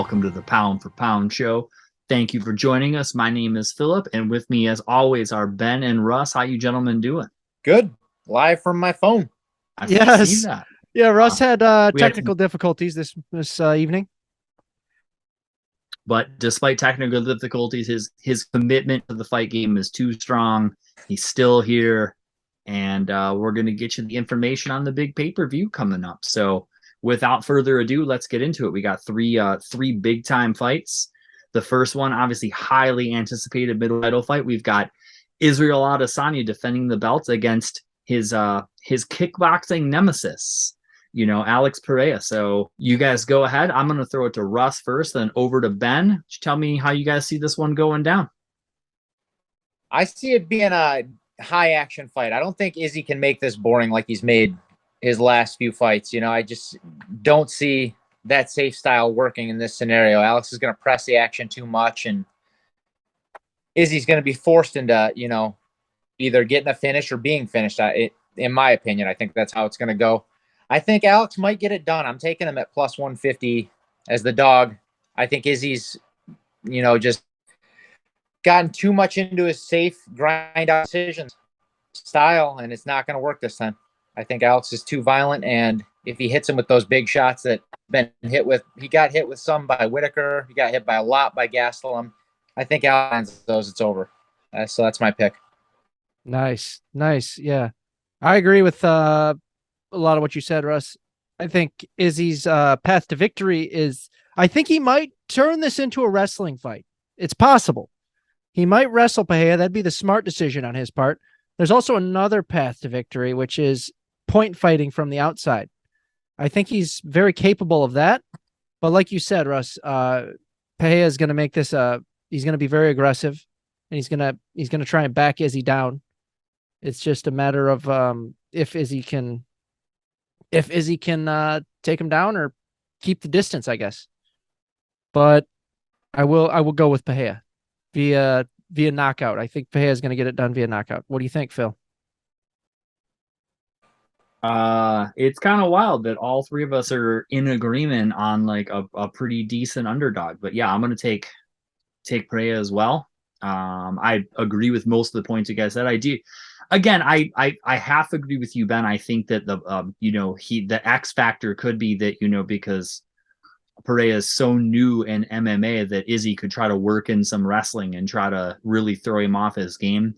welcome to the Pound for Pound show. Thank you for joining us. My name is Philip, and with me, as always, are Ben and Russ. How you gentlemen doing? Good. Live from my phone. I see Yes. that. Yeah, Russ had We had technical difficulties this evening. But despite technical difficulties, his commitment to the fight game is too strong. He's still here, and we're going to get you the information on the big pay-per-view coming up. So without further ado, let's get into it. We got three big-time fights. The first one, obviously highly anticipated middle title fight. We've got Israel Adesanya defending the belt against his kickboxing nemesis, Alex Pereira. So you guys go ahead. I'm going to throw it to Russ first, then over to Ben. Tell me how you guys see this one going down. I see it being a high action fight. I don't think Izzy can make this boring like he's made his last few fights. I just don't see that safe style working in this scenario. Alex is going to press the action too much, and Izzy's going to be forced into, either getting a finish or being finished. In my opinion, I think that's how it's going to go. I think Alex might get it done. I'm taking him at plus 150 as the dog. I think Izzy's, just gotten too much into his safe grind out decisions style, and it's not going to work this time. I think Alex is too violent, and if he hits him with those big shots that been hit with, he got hit with some by Whitaker. He got hit by a lot by Gastelum. I think Alex lands those, it's over. So that's my pick. Nice. Yeah, I agree with a lot of what you said, Russ. I think Izzy's path to victory is, I think he might turn this into a wrestling fight. It's possible. He might wrestle Pereira. That'd be the smart decision on his part. There's also another path to victory, which is point fighting from the outside. I think he's very capable of that. But like you said, Russ, Pereira is going to make this he's going to be very aggressive, and he's going to try and back Izzy down. It's just a matter of if Izzy can take him down or keep the distance, I guess. But I will go with Pereira via knockout. I think Pereira is going to get it done via knockout. What do you think, Phil? It's kind of wild that all three of us are in agreement on like a pretty decent underdog. But yeah, I'm going to take Pereira as well. I agree with most of the points you guys said. I do. Again, I have to agree with you, Ben. I think that the X factor could be that, because Pereira is so new in MMA that Izzy could try to work in some wrestling and try to really throw him off his game.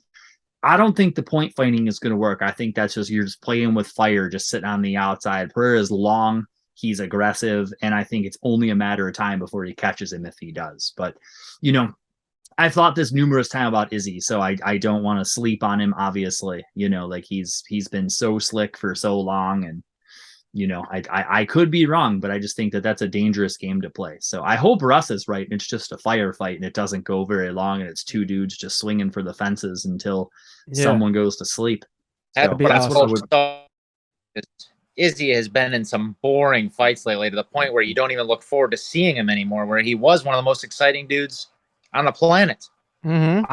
I don't think the point fighting is going to work. I think that's just, you're just playing with fire, just sitting on the outside. Pereira is long, he's aggressive, and I think it's only a matter of time before he catches him if he does. But, I've thought this numerous times about Izzy, so I don't want to sleep on him, obviously. Like he's been so slick for so long, and I could be wrong, but I just think that that's a dangerous game to play. So I hope Russ is right, and it's just a firefight, and it doesn't go very long, and it's two dudes just swinging for the fences until someone goes to sleep. So that's awesome. Izzy has been in some boring fights lately, to the point where you don't even look forward to seeing him anymore, where he was one of the most exciting dudes on the planet. Mm-hmm.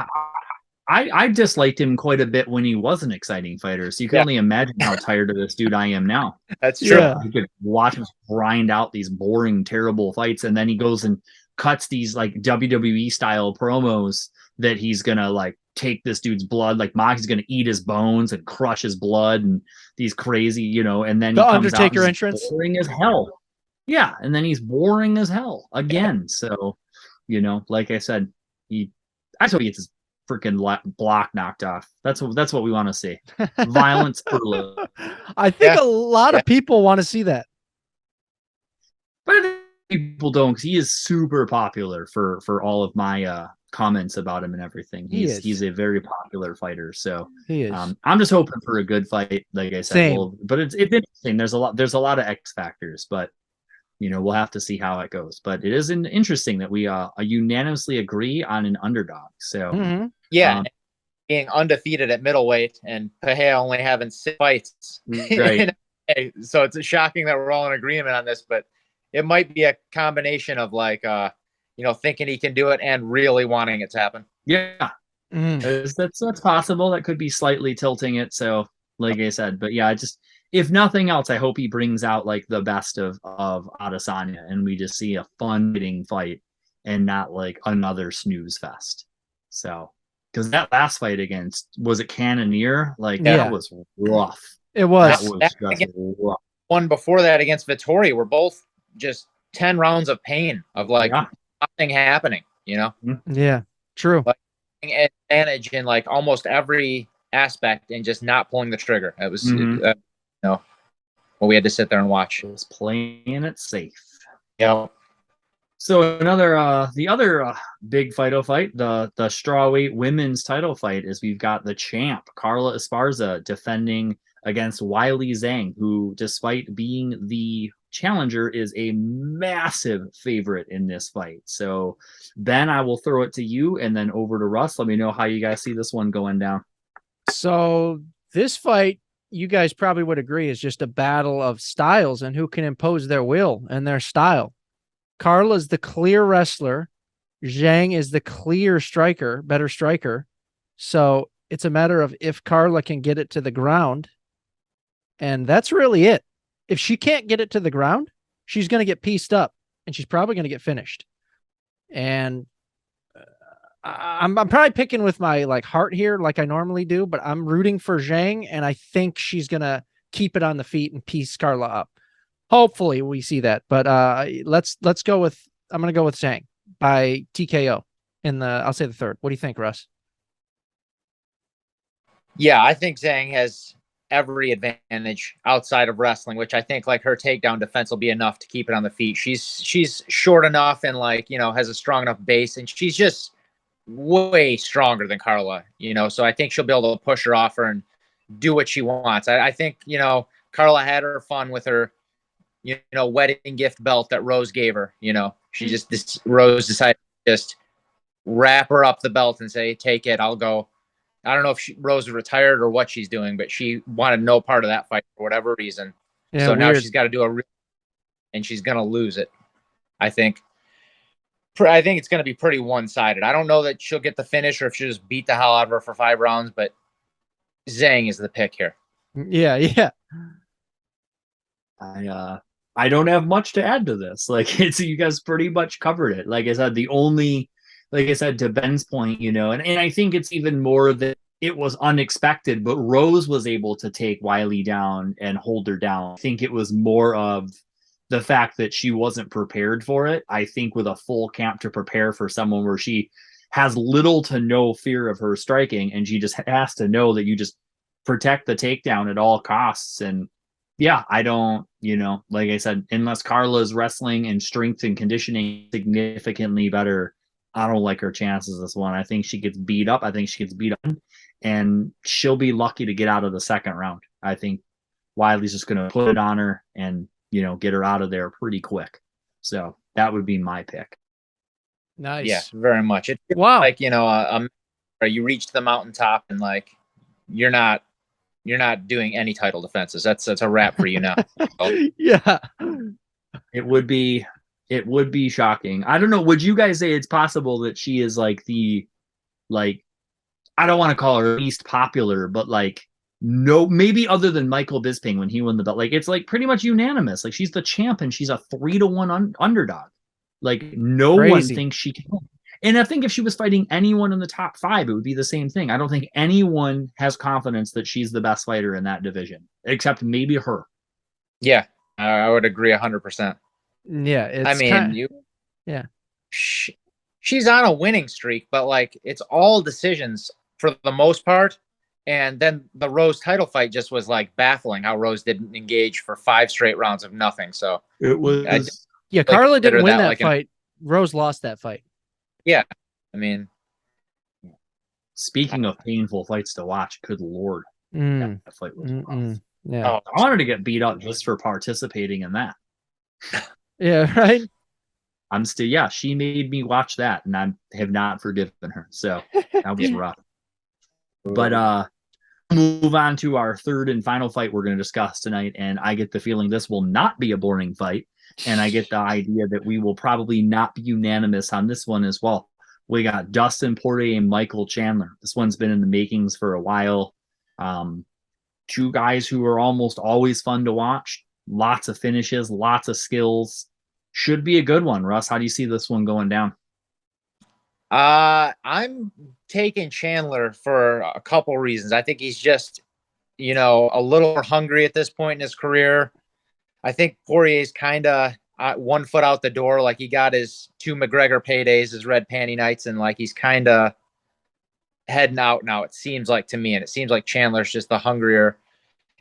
I disliked him quite a bit when he was an exciting fighter, so you can only imagine how tired of this dude I am now. That's true. Yeah. You could watch him grind out these boring, terrible fights, and then he goes and cuts these like WWE style promos that he's gonna like take this dude's blood, like Moxie's gonna eat his bones and crush his blood, and these crazy, and then the he comes Undertaker out entrance, boring as hell. Yeah, and then he's boring as hell again. So, like I said, I hope he gets his freaking block knocked off. That's what we want to see. Violence early. I think a lot of people want to see that, but people don't, because he is super popular for all of my comments about him and everything. He's a very popular fighter. So he is. I'm just hoping for a good fight, like I said. But it's interesting. There's a lot of X factors, but we'll have to see how it goes. But it is interesting that we unanimously agree on an underdog. So being undefeated at middleweight, and Pereira only having 6 fights. Right. So it's shocking that we're all in agreement on this, but it might be a combination of like thinking he can do it and really wanting it to happen. Yeah. That's possible. That could be slightly tilting it. So like I said, but yeah, if nothing else, I hope he brings out like the best of Adesanya, and we just see a fun hitting fight and not like another snooze fest. So, because that last fight against, was it Cannoneer? Like that Yeah. was rough. It That was. was That just rough. one before that against Vittori were both just 10 rounds of pain of like Yeah. nothing happening, you know, Yeah. True. like advantage in like almost every aspect and just not pulling the trigger. It was, you know, well, we had to sit there and watch. Just playing it safe. Yeah. So another the other big fight, the strawweight women's title fight, is we've got the champ Carla Esparza defending against Wiley Zhang, who, despite being the challenger, is a massive favorite in this fight. So Ben, I will throw it to you and then over to Russ. Let me know how you guys see this one going down. So this fight, you guys probably would agree, is just a battle of styles and who can impose their will and their style. Carla's the clear wrestler. Zhang is the clear striker, better striker. So it's a matter of if Carla can get it to the ground. And that's really it. If she can't get it to the ground, she's going to get pieced up and she's probably going to get finished. And I'm probably picking with my like heart here, like I normally do, but I'm rooting for Zhang, and I think she's going to keep it on the feet and piece Carla up. Hopefully we see that, but let's go with, I'm going to go with Zhang by TKO in the, I'll say the third. What do you think, Russ? Yeah, I think Zhang has every advantage outside of wrestling, which I think like her takedown defense will be enough to keep it on the feet. She's short enough and like, you know, has a strong enough base, and she's just way stronger than Carla, you know, so I think she'll be able to push her off her and do what she wants. I think, you know, Carla had her fun with her, you know, wedding gift belt that Rose gave her. You know, Rose decided to just wrap her up the belt and say, take it, I'll go. I don't know if Rose is retired or what she's doing, but she wanted no part of that fight for whatever reason. Yeah, so now she's got to do and she's going to lose it. I think it's going to be pretty one-sided. I don't know that she'll get the finish or if she'll just beat the hell out of her for 5 rounds, but Zhang is the pick here. Yeah. I don't have much to add to this. Like, you guys pretty much covered it. Like I said, to Ben's point, you know, and I think it's even more that it was unexpected, but Rose was able to take Wiley down and hold her down. I think it was more of the fact that she wasn't prepared for it. I think with a full camp to prepare for someone where she has little to no fear of her striking, and she just has to know that you just protect the takedown at all costs. And yeah, I don't, you know, like I said, unless Carla's wrestling and strength and conditioning significantly better, I don't like her chances this one. I think she gets beat up. I think she gets beat up, and she'll be lucky to get out of the second round. I think Wiley's just going to put it on her and, you know, get her out of there pretty quick. So that would be my pick. Nice. Yeah, very much. It's like, you know, you reach the mountaintop and like you're not doing any title defenses. That's a wrap for you now. Yeah. It would be shocking. I don't know. Would you guys say it's possible that she is like I don't want to call her least popular, but like, no, maybe other than Michael Bisping when he won the belt, like it's like pretty much unanimous. Like she's the champ and she's a 3-1 underdog. Like no one thinks she can. And I think if she was fighting anyone in the top 5, it would be the same thing. I don't think anyone has confidence that she's the best fighter in that division, except maybe her. Yeah, I would agree 100%. Yeah, I mean, she's on a winning streak, but like it's all decisions for the most part. And then the Rose title fight just was like baffling how Rose didn't engage for 5 straight rounds of nothing. So it was, Carla didn't win that fight. Rose lost that fight. Yeah, I mean, speaking of painful fights to watch, good Lord, that fight was rough. Yeah, I wanted to get beat up just for participating in that. Yeah, right. She made me watch that, and I have not forgiven her. So that was rough. But move on to our third and final fight we're going to discuss tonight, and I get the feeling this will not be a boring fight, and I get the idea that we will probably not be unanimous on this one as well. We got Dustin Poirier and Michael Chandler. This one's been in the makings for a while. two guys who are almost always fun to watch. Lots of finishes, lots of skills. Should be a good one. Russ, how do you see this one going down? I'm taking Chandler for a couple reasons. I think he's just, a little more hungry at this point in his career. I think Poirier's kind of 1 foot out the door. Like, he got his 2 McGregor paydays, his red panty nights, and like he's kind of heading out now, it seems like to me. And it seems like Chandler's just the hungrier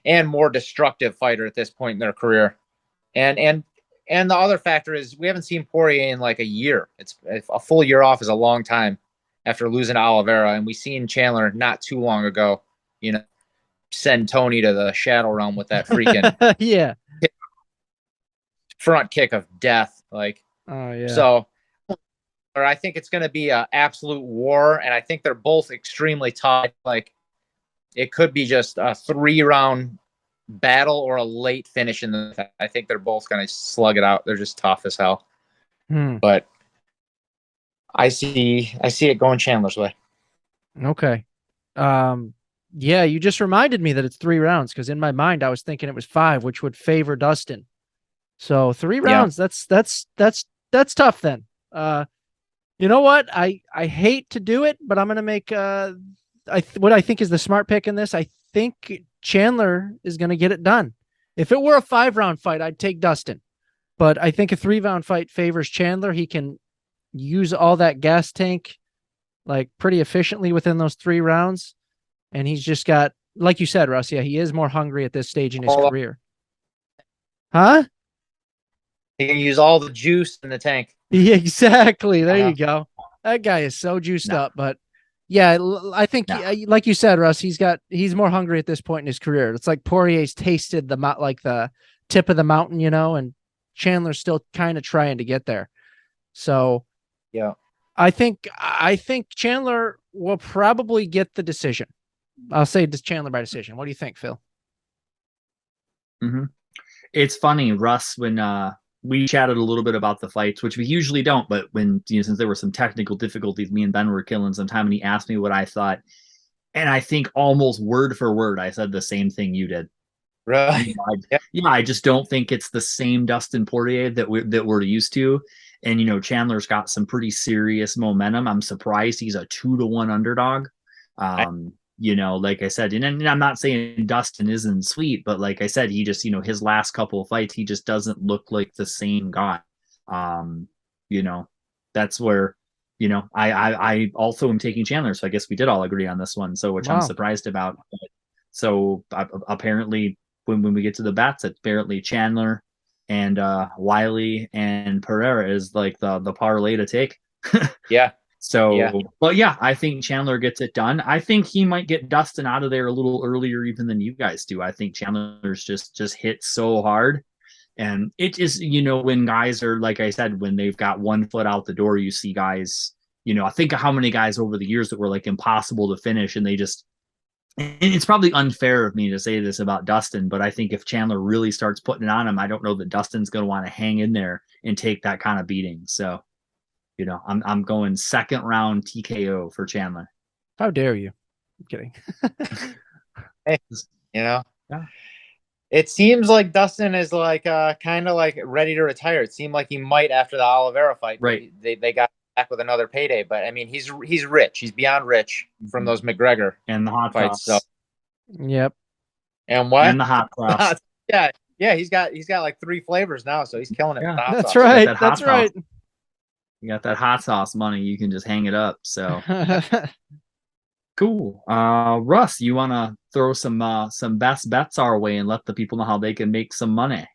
and more destructive fighter at this point in their career. And the other factor is we haven't seen Poirier in like a year. It's a full year off is a long time after losing to Oliveira, and we seen Chandler not too long ago, send Tony to the shadow realm with that freaking yeah front kick of death. Like, oh yeah. So, or I think it's going to be an absolute war, and I think they're both extremely tough. Like, it could be just a 3-round battle or a late finish in the. I think they're both going to slug it out. They're just tough as hell. But I see it going Chandler's way. Okay. Yeah, you just reminded me that it's 3 rounds, because in my mind I was thinking it was 5, which would favor Dustin. So 3 rounds, that's tough then. You know what? I hate to do it, but I'm gonna make what I think is the smart pick in this. I think Chandler is gonna get it done. If it were a 5-round fight, I'd take Dustin. But I think a 3-round fight favors Chandler. He can use all that gas tank like pretty efficiently within those 3 rounds. And he's just got, like you said, Russ, yeah, he is more hungry at this stage in his career. Huh? He can use all the juice in the tank. Yeah, exactly. There you go. That guy is so juiced up. But yeah, I think, like you said, Russ, he's more hungry at this point in his career. It's like Poirier's tasted the tip of the mountain, and Chandler's still kind of trying to get there. So yeah, I think Chandler will probably get the decision. I'll say Chandler by decision. What do you think, Phil? Mm-hmm. It's funny, Russ, when we chatted a little bit about the fights, which we usually don't, but when, since there were some technical difficulties, me and Ben were killing some time, and he asked me what I thought. And I think almost word for word, I said the same thing you did. Right. I just don't think it's the same Dustin Poirier that we're used to. And, Chandler's got some pretty serious momentum. I'm surprised he's a 2-1 underdog. Like I said, and I'm not saying Dustin isn't sweet, but like I said, he just, his last couple of fights, he just doesn't look like the same guy. That's where, I also am taking Chandler. So I guess we did all agree on this one. So, which I'm surprised about. So apparently when we get to the bets, apparently Chandler and Wiley and Pereira is like the parlay to take. Yeah. So, but yeah, I think Chandler gets it done. I think he might get Dustin out of there a little earlier even than you guys do. I think Chandler's just hit so hard. And it is, when guys are, like I said, when they've got 1 foot out the door, you see guys, I think of how many guys over the years that were like impossible to finish, and it's probably unfair of me to say this about Dustin, but I think if Chandler really starts putting it on him, I don't know that Dustin's going to want to hang in there and take that kind of beating. So, I'm going 2nd round TKO for Chandler. How dare you? I'm kidding. Hey, it seems like Dustin is like kind of like ready to retire. It seemed like he might after the Oliveira fight. Right. They got back with another payday, but I mean he's rich. He's beyond rich from those McGregor and the hot fights. sauce. So. Yep. And what? And the hot sauce. Yeah. He's got like 3 flavors now, so he's killing it. Yeah, that's right. That's right. You got that hot sauce money. You can just hang it up. So cool. Russ, you want to throw some best bets our way and let the people know how they can make some money?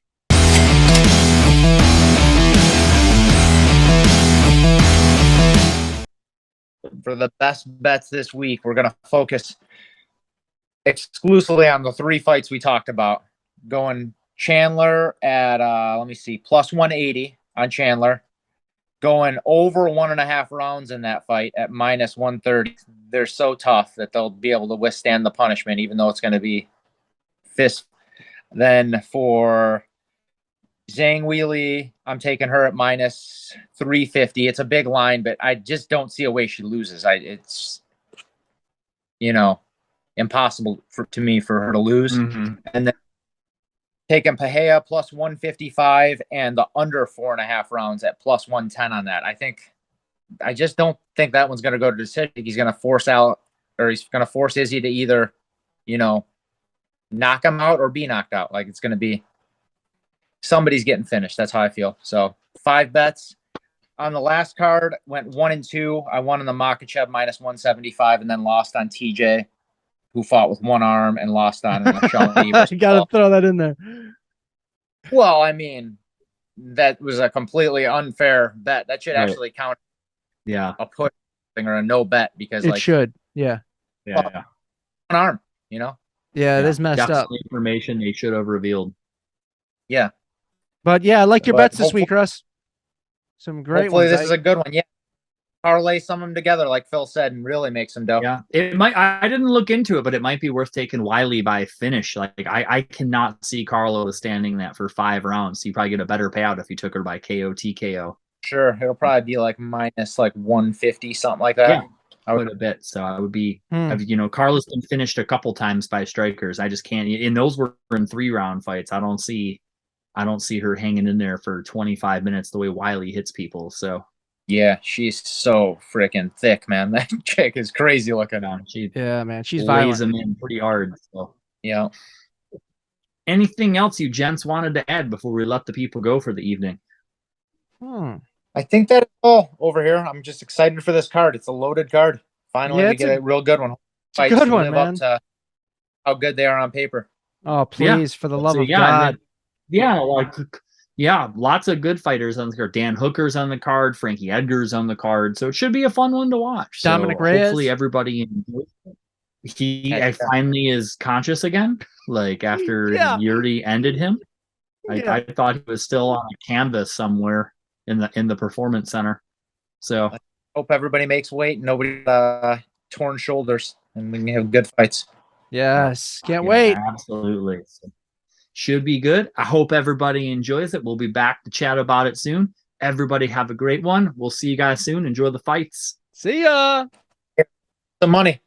For the best bets this week, we're going to focus exclusively on the 3 fights we talked about. Going Chandler at, let me see, plus 180 on Chandler. Going over 1.5 rounds in that fight at minus 130. They're so tough that they'll be able to withstand the punishment, even though it's going to be fist. Then for Zhang Weili, I'm taking her at minus 350. It's a big line, but I just don't see a way she loses. impossible to me for her to lose. Mm-hmm. And then taking Pahea plus 155 and the under 4.5 rounds at plus 110 on that. I just don't think that one's going to go to decision. He's going to force out, or he's going to force Izzy to either, knock him out or be knocked out. Like it's going to be somebody's getting finished. That's how I feel. So 5 bets on the last card, went 1 and 2. I won on the Makachev minus 175 and then lost on TJ, who fought with one arm and lost on Sean Evers. You gotta throw that in there. Well, I mean, that was a completely unfair bet. That should actually count. Yeah, a push thing or a no bet because it should. Yeah. One arm, Yeah, it is messed up. Information they should have revealed. Yeah. But yeah, I like your bets this week, Russ. Some great hopefully ones. This is a good one. Yeah. Parlay some of them together, like Phil said, and really make some dough. Yeah, it might. I didn't look into it, but it might be worth taking Wiley by finish. Like I cannot see Carlo standing that for 5 rounds. So you probably get a better payout if you took her by KO TKO. Sure, it'll probably be like minus like 150, something like that. Yeah, quite a bit. So I would be, Carlos been finished a couple times by strikers. I just can't. And those were in 3-round fights. I don't see her hanging in there for 25 minutes the way Wiley hits people. So. Yeah, she's so freaking thick, man. That chick is crazy looking. She's violent. them in pretty hard. So yeah. Anything else you gents wanted to add before we let the people go for the evening? I think that's all over here. I'm just excited for this card. It's a loaded card. Finally, we get a real good one. It's a good one, man. Up to how good they are on paper. Oh, please, for the love of God. Lots of good fighters on the card. Dan Hooker's on the card. Frankie Edgar's on the card. So it should be a fun one to watch. Dominic Reyes. Hopefully everybody enjoys it. He finally is conscious again. Like after Yuri ended him. I thought he was still on a canvas somewhere in the performance center. So I hope everybody makes weight. Nobody torn shoulders, and we can have good fights. Yes, can't wait. Absolutely. So, should be good. I hope everybody enjoys it. We'll be back to chat about it soon. Everybody have a great one. We'll see you guys soon. Enjoy the fights. See ya. The money.